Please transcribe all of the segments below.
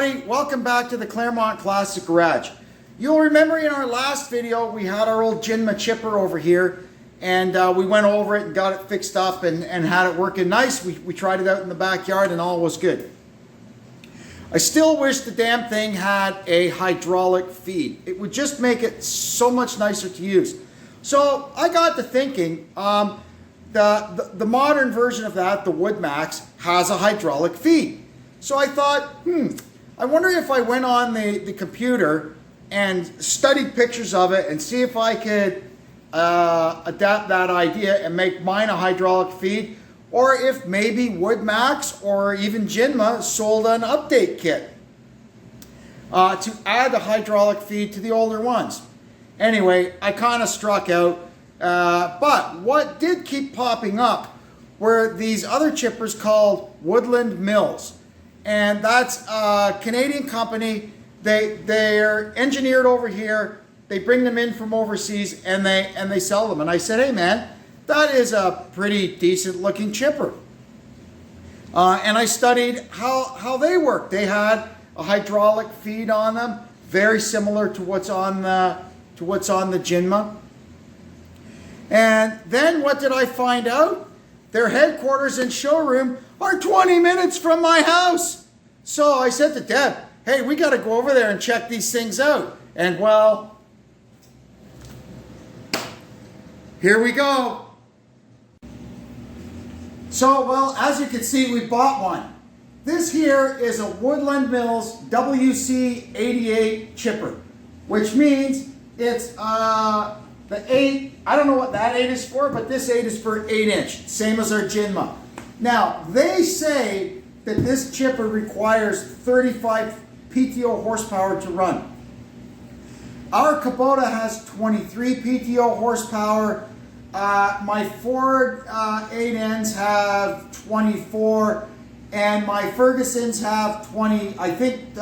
everybody, welcome back to the Claremont Classic Garage. You'll remember in our last video we had our old Jinma chipper over here, and we went over it and got it fixed up and had it working nice. We tried it out in the backyard and all was good. I still wish the damn thing had a hydraulic feed. It would just make it so much nicer to use. So I got to thinking, the modern version of that, the WoodMax, has a hydraulic feed. So I thought, I wonder if I went on the computer and studied pictures of it and see if I could adapt that idea and make mine a hydraulic feed, or if maybe WoodMax or even Jinma sold an update kit to add the hydraulic feed to the older ones. Anyway, I kind of struck out, but what did keep popping up were these other chippers called Woodland Mills. And that's a Canadian company. They're engineered over here. They bring them in from overseas and they sell them. And I said, hey man, that is a pretty decent looking chipper. And I studied how they work. They had a hydraulic feed on them, very similar to what's on the Jinma. And then what did I find out? Their headquarters and showroom are 20 minutes from my house. So I said to Deb, hey, we got to go over there and check these things out. And well, here we go. So, well, as you can see, we bought one. This here is a Woodland Mills WC88 chipper, which means it's the 8, I don't know what that 8 is for, but this 8 is for 8-inch, same as our Jinma. Now, they say that this chipper requires 35 PTO horsepower to run. Our Kubota has 23 PTO horsepower. My Ford 8Ns have 24, and my Fergusons have 20, I think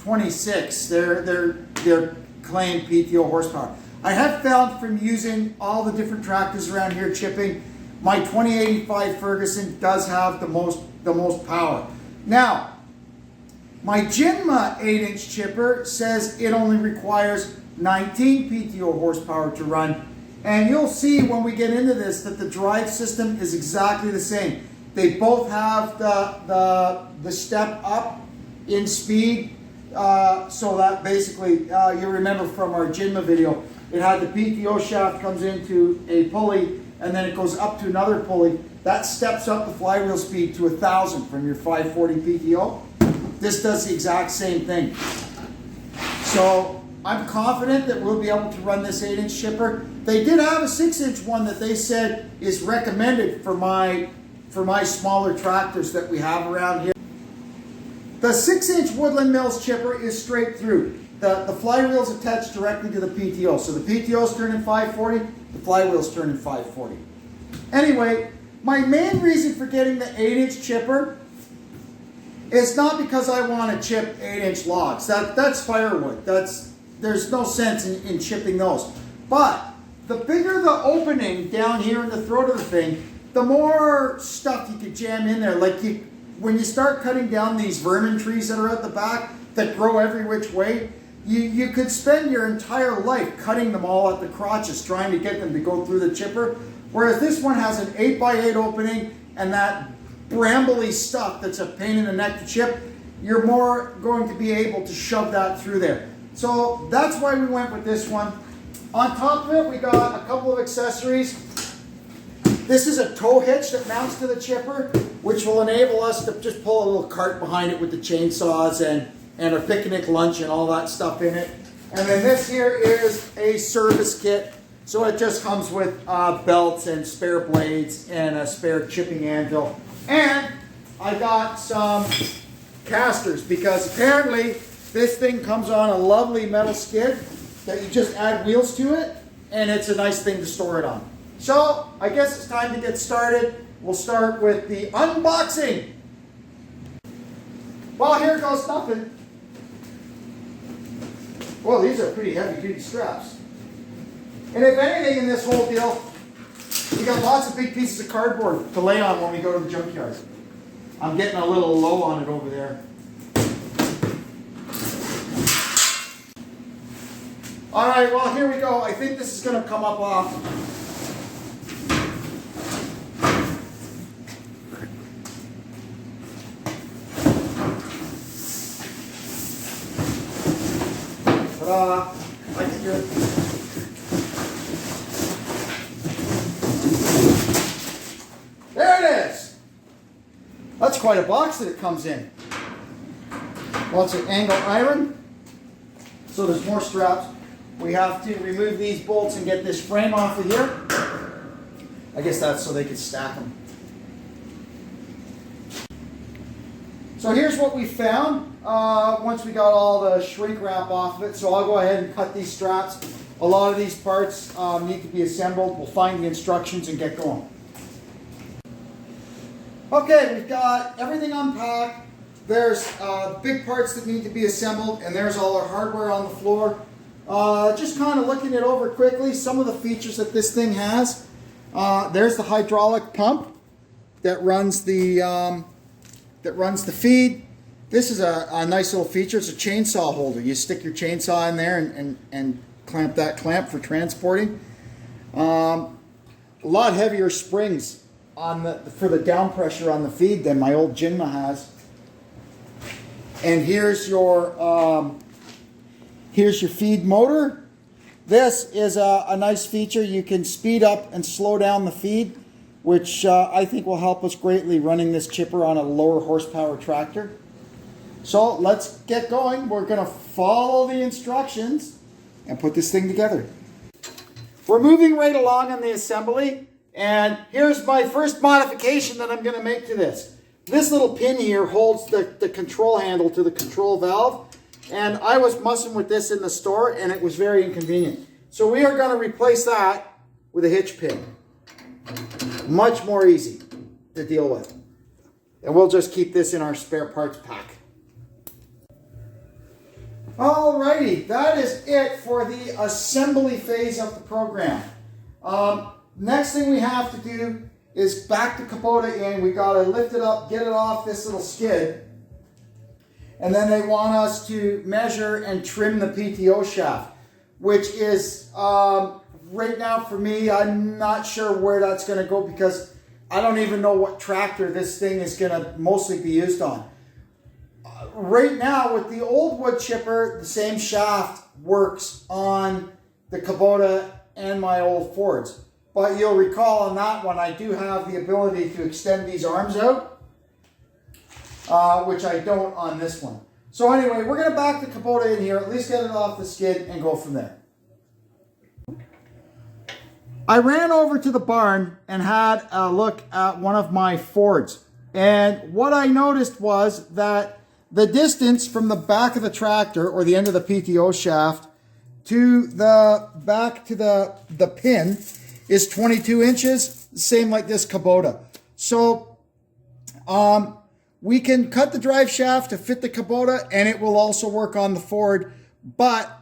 26. They're claimed PTO horsepower. I have found from using all the different tractors around here chipping, my 2085 Ferguson does have the most power. Now, my Jinma 8-inch chipper says it only requires 19 PTO horsepower to run. And you'll see when we get into this that the drive system is exactly the same. They both have the step up in speed, so that basically, you remember from our Jinma video, it had the PTO shaft comes into a pulley and then it goes up to another pulley. That steps up the flywheel speed to 1,000 from your 540 PTO. This does the exact same thing. So I'm confident that we'll be able to run this 8-inch chipper. They did have a 6-inch one that they said is recommended for my smaller tractors that we have around here. The 6-inch Woodland Mills chipper is straight through. The flywheel's attached directly to the PTO. So the PTO's turning 540, the flywheel's turning 540. Anyway, my main reason for getting the 8-inch chipper is not because I want to chip 8-inch logs. That's firewood. There's no sense in chipping those. But the bigger the opening down here in the throat of the thing, the more stuff you could jam in there. Like when you start cutting down these vermin trees that are at the back that grow every which way, you could spend your entire life cutting them all at the crotches trying to get them to go through the chipper. Whereas this one has an 8x8 opening and that brambly stuff that's a pain in the neck to chip, you're more going to be able to shove that through there. So that's why we went with this one. On top of it, we got a couple of accessories. This is a tow hitch that mounts to the chipper, which will enable us to just pull a little cart behind it with the chainsaws and our picnic lunch and all that stuff in it. And then this here is a service kit. So it just comes with belts and spare blades and a spare chipping anvil. And I got some casters because apparently this thing comes on a lovely metal skid that you just add wheels to it, and it's a nice thing to store it on. So I guess it's time to get started. We'll start with the unboxing. Well, here goes nothing. Well, these are pretty heavy-duty straps. And if anything in this whole deal, we got lots of big pieces of cardboard to lay on when we go to the junkyard. I'm getting a little low on it over there. All right, well, here we go. I think this is going to come up off. Ta-da! I can do it. There it is! That's quite a box that it comes in. Lots of angle iron. So there's more straps. We have to remove these bolts and get this frame off of here. I guess that's so they can stack them. So here's what we found once we got all the shrink wrap off of it. So I'll go ahead and cut these straps. A lot of these parts need to be assembled. We'll find the instructions and get going. Okay, we've got everything unpacked. There's big parts that need to be assembled, and there's all our hardware on the floor. Just kind of looking it over quickly, some of the features that this thing has. There's the hydraulic pump that runs the feed. This is a nice little feature. It's a chainsaw holder. You stick your chainsaw in there and clamp that clamp for transporting. A lot heavier springs for the down pressure on the feed than my old Jinma has. And here's your feed motor. This is a nice feature. You can speed up and slow down the feed, which I think will help us greatly running this chipper on a lower horsepower tractor. So let's get going. We're going to follow the instructions and put this thing together. We're moving right along on the assembly, and here's my first modification that I'm going to make to this. This little pin here holds the control handle to the control valve, and I was messing with this in the store and it was very inconvenient. So we are going to replace that with a hitch pin. Much more easy to deal with. And we'll just keep this in our spare parts pack. Alrighty, that is it for the assembly phase of the program. Next thing we have to do is back the Kubota in. We got to lift it up, get it off this little skid. And then they want us to measure and trim the PTO shaft, which is, right now for me, I'm not sure where that's going to go because I don't even know what tractor this thing is going to mostly be used on. Right now, with the old wood chipper, the same shaft works on the Kubota and my old Fords. But you'll recall on that one, I do have the ability to extend these arms out, which I don't on this one. So anyway, we're going to back the Kubota in here, at least get it off the skid and go from there. I ran over to the barn and had a look at one of my Fords. And what I noticed was that the distance from the back of the tractor, or the end of the PTO shaft, to the back to the pin is 22 inches, same like this Kubota. So we can cut the drive shaft to fit the Kubota, and it will also work on the Ford, but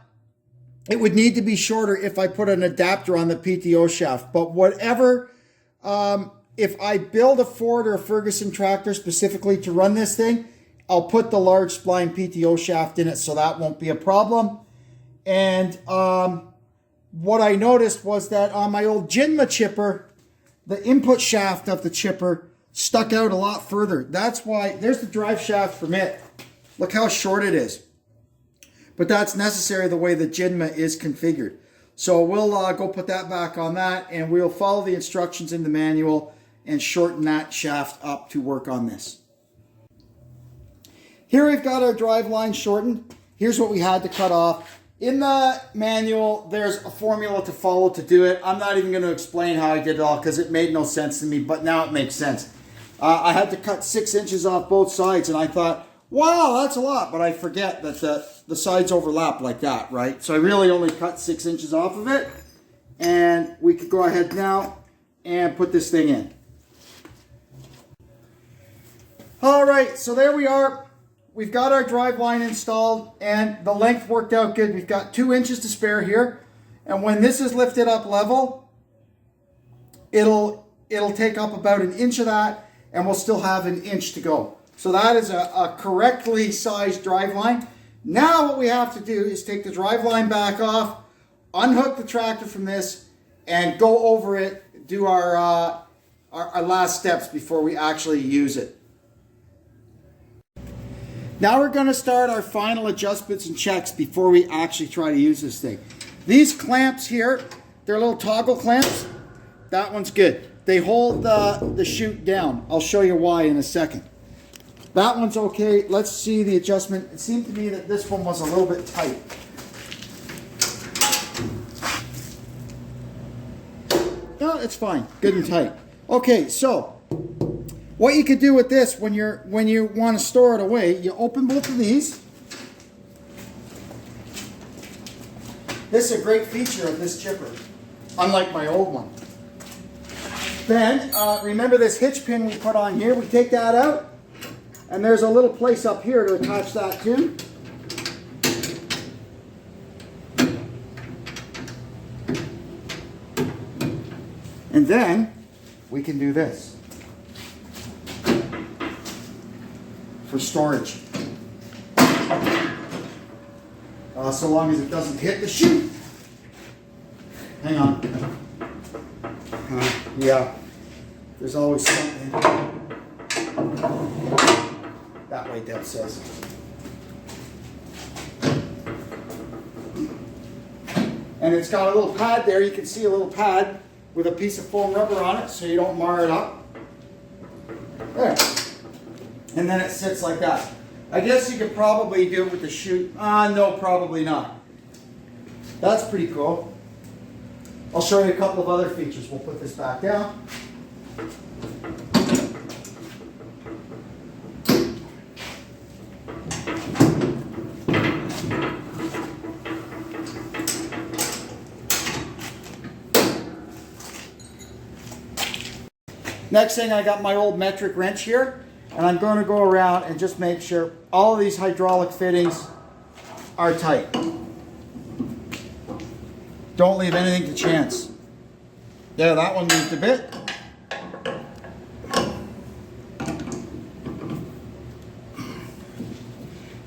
it would need to be shorter if I put an adapter on the PTO shaft. But whatever, if I build a Ford or a Ferguson tractor specifically to run this thing, I'll put the large spline PTO shaft in it, so that won't be a problem. And what I noticed was that on my old Jinma chipper, the input shaft of the chipper stuck out a lot further. That's why, there's the drive shaft from it. Look how short it is. But that's necessary the way the Jinma is configured. So we'll go put that back on that, and we'll follow the instructions in the manual and shorten that shaft up to work on this. Here we've got our drive line shortened. Here's what we had to cut off. In the manual, there's a formula to follow to do it. I'm not even going to explain how I did it all because it made no sense to me, but now it makes sense. I had to cut 6 inches off both sides, and I thought, wow, that's a lot, but I forget that the sides overlap like that, right? So I really only cut 6 inches off of it, and we could go ahead now and put this thing in. All right, so there we are. We've got our drive line installed, and the length worked out good. We've got 2 inches to spare here, and when this is lifted up level, it'll take up about 1 inch of that, and we'll still have 1 inch to go. So that is a correctly sized drive line. Now what we have to do is take the drive line back off, unhook the tractor from this and go over it, do our last steps before we actually use it. Now we're going to start our final adjustments and checks before we actually try to use this thing. These clamps here, they're little toggle clamps. That one's good. They hold the chute down. I'll show you why in a second. That one's okay. Let's see the adjustment. It seemed to me that this one was a little bit tight. No, it's fine. Good and tight. Okay, so what you could do with this when you want to store it away, you open both of these. This is a great feature of this chipper, unlike my old one. Then, remember this hitch pin we put on here? We take that out, and there's a little place up here to attach that to. And then, we can do this for storage. So long as it doesn't hit the chute. Hang on. Yeah, there's always something. That way, Deb says. And it's got a little pad there. You can see a little pad with a piece of foam rubber on it so you don't mar it up. There. And then it sits like that. I guess you could probably do it with the chute. No, probably not. That's pretty cool. I'll show you a couple of other features. We'll put this back down. Next thing, I got my old metric wrench here, and I'm going to go around and just make sure all of these hydraulic fittings are tight. Don't leave anything to chance. Yeah, that one moved a bit.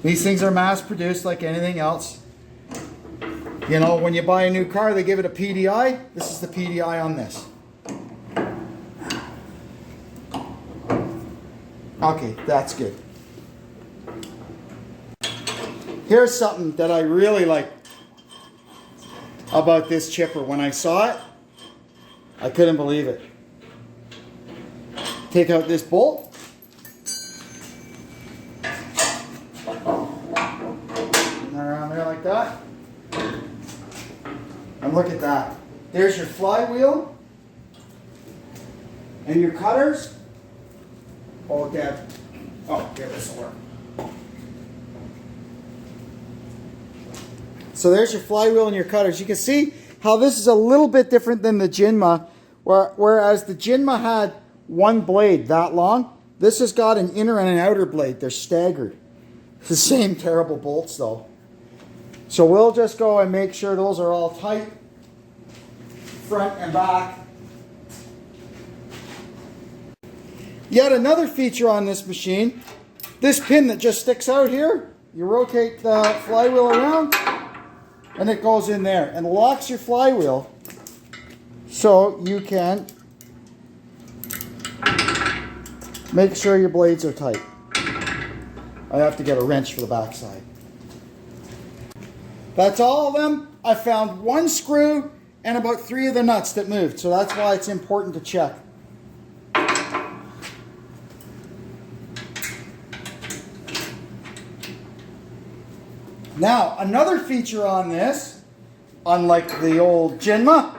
These things are mass produced like anything else. You know, when you buy a new car, they give it a PDI. This is the PDI on this. Okay, that's good. Here's something that I really like about this chipper. When I saw it, I couldn't believe it. Take out this bolt. And around there like that. And look at that. There's your flywheel. And your cutters. Oh, Dad. Oh, yeah, this will work. So there's your flywheel and your cutters. You can see how this is a little bit different than the Jinma, whereas the Jinma had one blade that long. This has got an inner and an outer blade. They're staggered. It's the same terrible bolts though. So we'll just go and make sure those are all tight, front and back. Yet another feature on this machine, this pin that just sticks out here, you rotate the flywheel around and it goes in there and locks your flywheel so you can make sure your blades are tight. I have to get a wrench for the backside. That's all of them. I found one screw and about 3 of the nuts that moved, so that's why it's important to check. Now, another feature on this, unlike the old Jinma,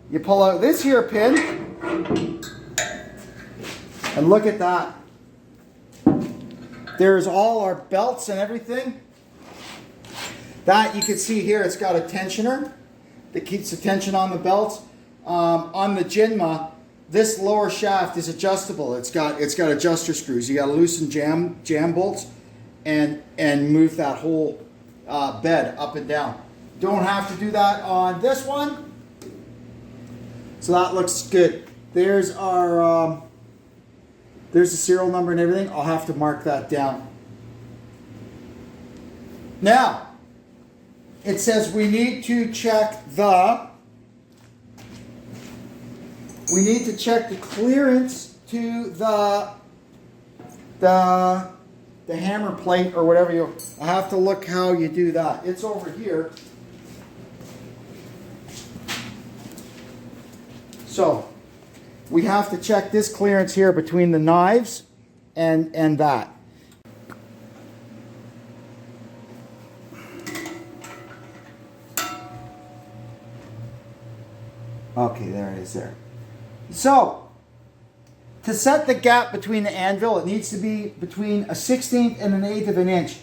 you pull out this here pin, and look at that. There's all our belts and everything. That you can see here, it's got a tensioner that keeps the tension on the belts. On the Jinma, this lower shaft is adjustable. It's got adjuster screws. You got to loosen jam bolts and move that whole bed up and down. Don't have to do that on this one. So that looks good. There's our there's the serial number and everything. I'll have to mark that down. Now, it says we need to check the clearance to the hammer plate or whatever you. I have to look how you do that. It's over here. So we have to check this clearance here between the knives and that. Okay, there it is there. So, to set the gap between the anvil, it needs to be between a 1/16 and an 1/8 of an inch.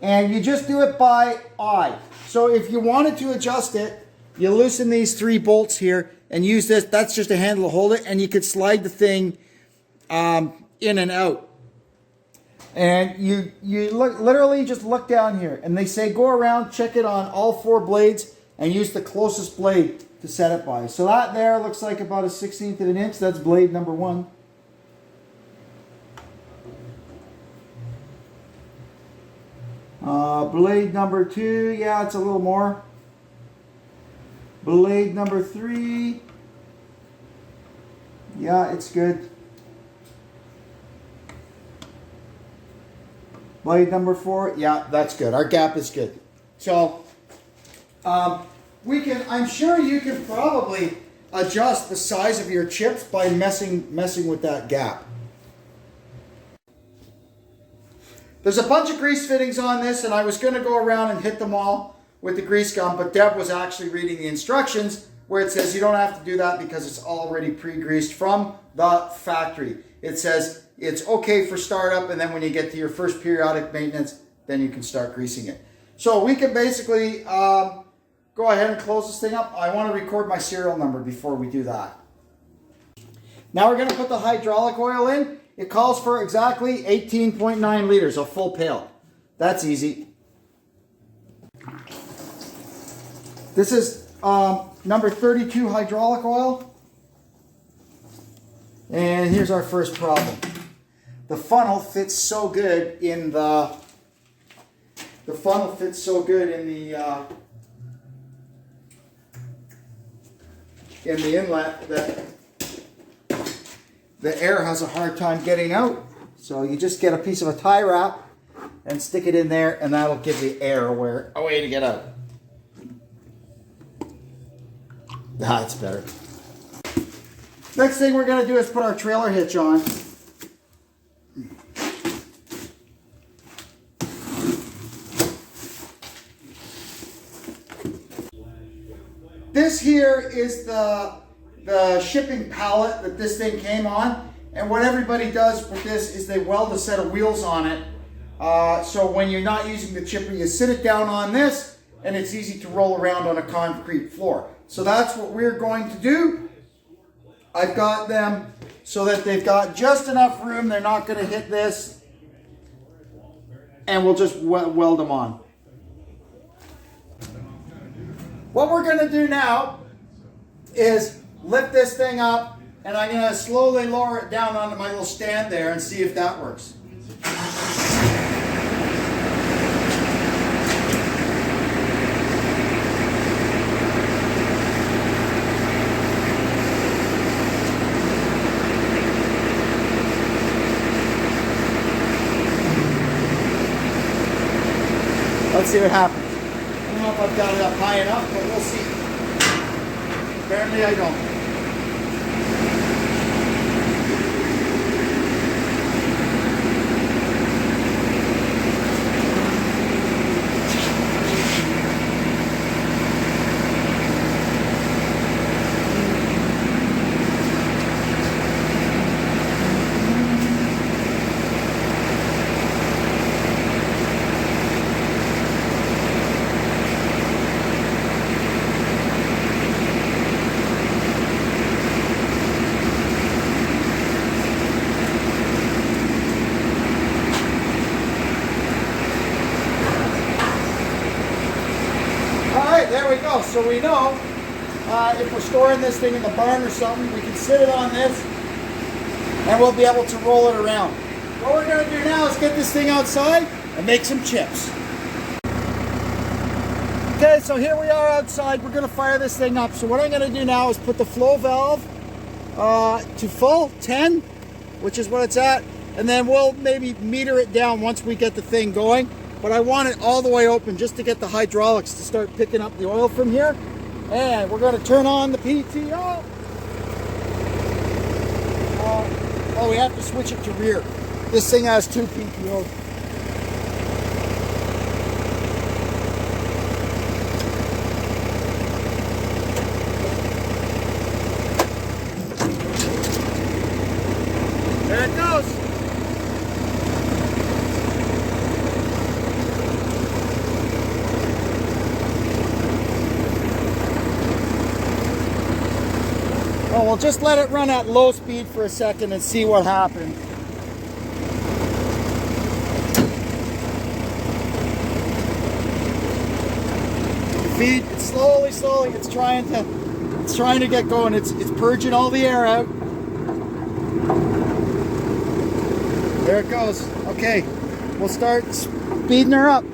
And you just do it by eye. So if you wanted to adjust it, you loosen these 3 bolts here and use this. That's just a handle to hold it, and you could slide the thing in and out. And you literally just look down here, and they say go around, check it on all 4 blades, and use the closest blade to set it by. So that there looks like about a 1/16 of an inch. That's blade number 1. Blade number 2, yeah, it's a little more. Blade number 3, yeah, it's good. Blade number 4, yeah, that's good. Our gap is good. So, I'm sure you can probably adjust the size of your chips by messing with that gap. There's a bunch of grease fittings on this, and I was going to go around and hit them all with the grease gun, but Deb was actually reading the instructions where it says you don't have to do that because it's already pre-greased from the factory. It says it's okay for startup, and then when you get to your first periodic maintenance, then you can start greasing it. So we can basically go ahead and close this thing up. I want to record my serial number before we do that. Now we're going to put the hydraulic oil in. It calls for exactly 18.9 liters, a full pail. That's easy. This is number 32 hydraulic oil. And here's our first problem. The funnel fits so good in the inlet that the air has a hard time getting out. So you just get a piece of a tie wrap and stick it in there, and that'll give the air a way to get out. That's better. Next thing we're going to do is put our trailer hitch on. This here is the shipping pallet that this thing came on, and what everybody does with this is they weld a set of wheels on it, so when you're not using the chipper, you sit it down on this and it's easy to roll around on a concrete floor. So that's what we're going to do. I've got them so that they've got just enough room, they're not going to hit this, and we'll just weld them on. What we're going to do now is lift this thing up, and I'm going to slowly lower it down onto my little stand there and see if that works. Let's see what happens. I don't know if I've got it up high enough, but we'll see. Apparently I don't. There we go. So we know if we're storing this thing in the barn or something, we can sit it on this and we'll be able to roll it around. What we're going to do now is get this thing outside and make some chips. Okay, so here we are outside. We're gonna fire this thing up. So what I'm gonna do now is put the flow valve to full, 10, which is what it's at. And then we'll maybe meter it down once we get the thing going. But I want it all the way open just to get the hydraulics to start picking up the oil from here. And we're gonna turn on the PTO. Oh, we have to switch it to rear. This thing has 2 PTOs. There it goes. Oh, we'll just let it run at low speed for a second and see what happens. Feed, it's slowly, it's trying to get going. It's purging all the air out. There it goes. Okay, we'll start speeding her up.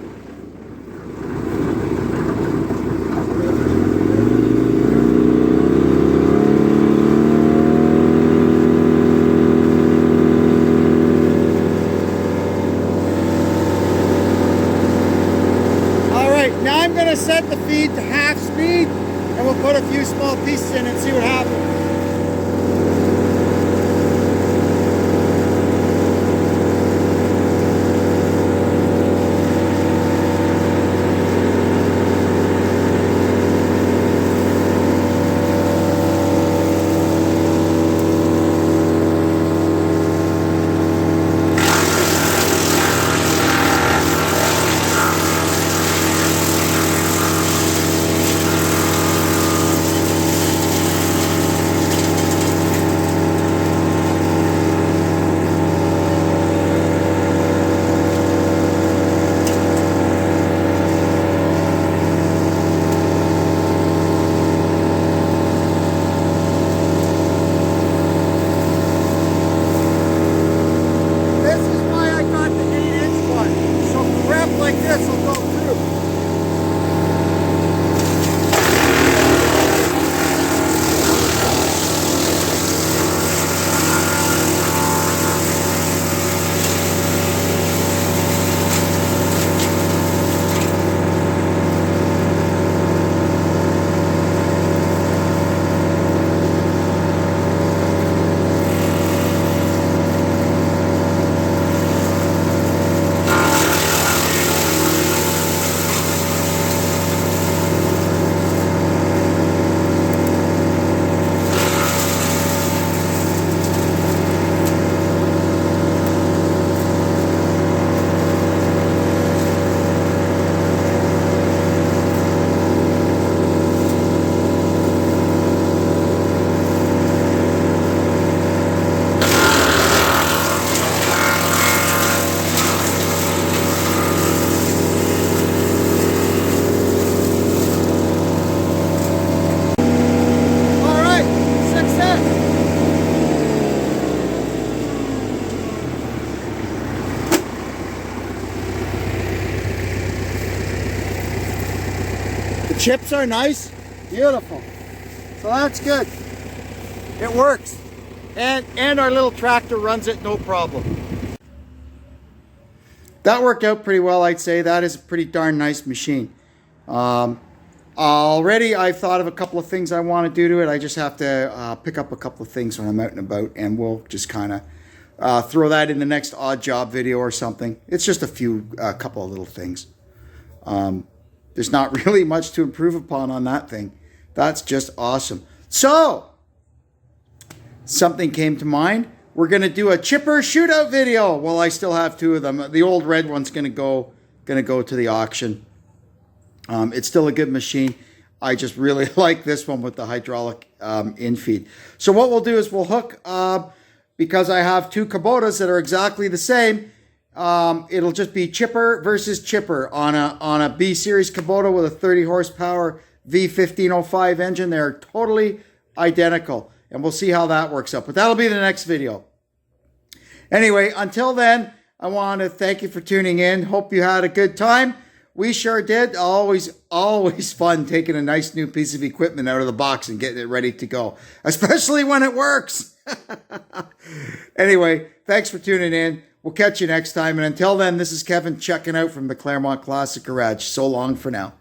Now I'm going to set the feed to half speed and we'll put a few small pieces in and see what happens. Like this will go through. Chips are nice, beautiful. So that's good. It works. And our little tractor runs it no problem. That worked out pretty well, I'd say. That is a pretty darn nice machine. Already I've thought of a couple of things I want to do to it. I just have to pick up a couple of things when I'm out and about, and we'll just kind of throw that in the next odd job video or something. It's just a couple of little things. There's not really much to improve upon on that thing. That's just awesome. So, something came to mind. We're going to do a chipper shootout video. Well, I still have 2 of them. The old red one's going to go to the auction. It's still a good machine. I just really like this one with the hydraulic infeed. So what we'll do is we'll hook, because I have 2 Kubotas that are exactly the same, it'll just be chipper versus chipper on a B series Kubota with a 30 horsepower V1505 engine. They're totally identical, and we'll see how that works out. But that'll be the next video. Anyway, until then, I want to thank you for tuning in. Hope you had a good time. We sure did. Always fun taking a nice new piece of equipment out of the box and getting it ready to go, especially when it works. Anyway, thanks for tuning in. We'll catch you next time. And until then, this is Kevin checking out from the Claremont Classic Garage. So long for now.